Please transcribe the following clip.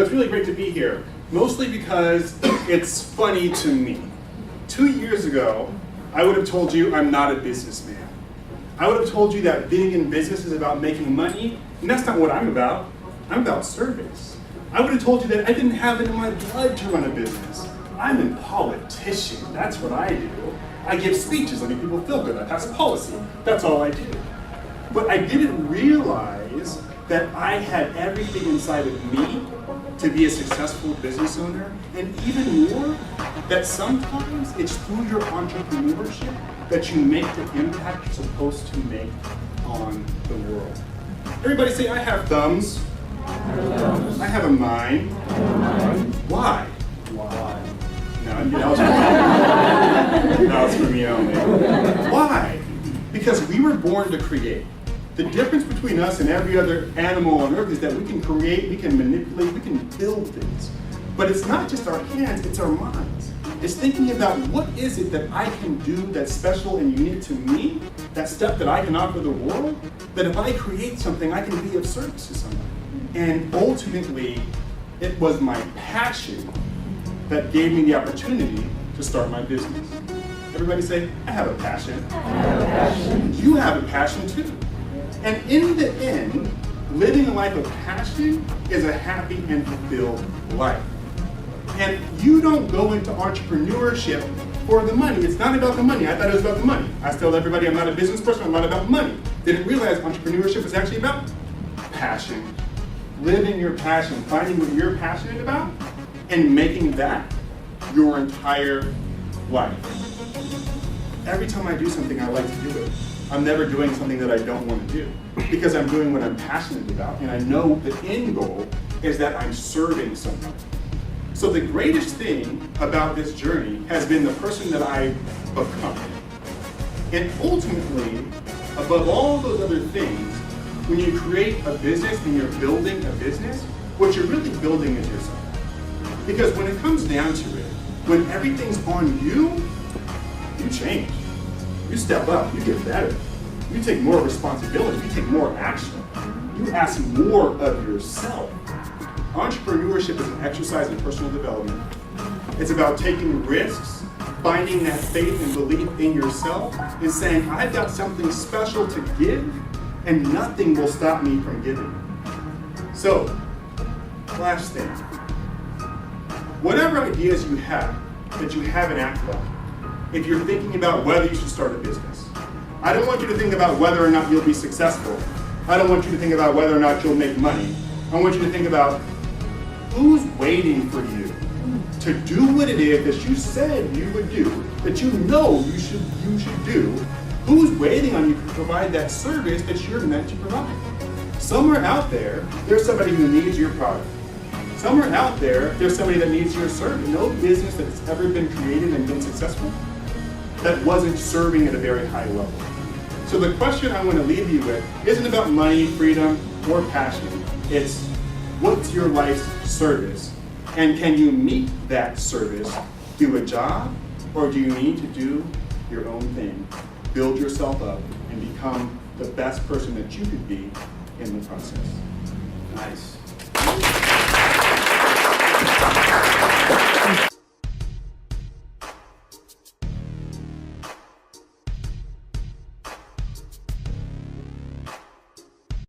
it's really great to be here, mostly because it's funny to me. 2 years ago, I would have told you I'm not a businessman. I would have told you that being in business is about making money, and that's not what I'm about. I'm about service. I would have told you that I didn't have it in my blood to run a business. I'm a politician, that's what I do. I give speeches, I make people feel good, I pass policy, that's all I do. But I didn't realize that I had everything inside of me to be a successful business owner, and even more, that sometimes it's through your entrepreneurship that you make the impact you're supposed to make on the world. Everybody say, I have thumbs. I have a mind. Why? No, it's for me only. Why? Because we were born to create. The difference between us and every other animal on earth is that we can create, we can manipulate, we can build things. But it's not just our hands, it's our minds. It's thinking about what is it that I can do that's special and unique to me, that step that I can offer the world, that if I create something, I can be of service to somebody. And ultimately, it was my passion that gave me the opportunity to start my business. Everybody say, I have a passion. I have a passion. You have a passion too. And in the end, living a life of passion is a happy and fulfilled life. And you don't go into entrepreneurship for the money. It's not about the money. I thought it was about the money. I tell everybody I'm not a business person, I'm not about money. Didn't realize entrepreneurship is actually about passion. Living your passion, finding what you're passionate about, and making that your entire life. Every time I do something, I like to do it. I'm never doing something that I don't want to do because I'm doing what I'm passionate about, and I know the end goal is that I'm serving someone. So the greatest thing about this journey has been the person that I've become. And ultimately, above all those other things, when you create a business and you're building a business, what you're really building is yourself. Because when it comes down to it, when everything's on you, you change. You step up, you get better. You take more responsibility, you take more action. You ask more of yourself. Entrepreneurship is an exercise in personal development. It's about taking risks, finding that faith and belief in yourself, and saying, I've got something special to give, and nothing will stop me from giving. So, last thing. Whatever ideas you have that you haven't acted on, if you're thinking about whether you should start a business, I don't want you to think about whether or not you'll be successful. I don't want you to think about whether or not you'll make money. I want you to think about who's waiting for you to do what it is that you said you would do, that you know you should do. Who's waiting on you to provide that service that you're meant to provide? Somewhere out there, there's somebody who needs your product. Somewhere out there, there's somebody that needs your service. No business that's ever been created and been successful that wasn't serving at a very high level. So the question I want to leave you with isn't about money, freedom, or passion. It's what's your life's service? And can you meet that service through a job, or do you need to do your own thing? Build yourself up and become the best person that you could be in the process. Nice.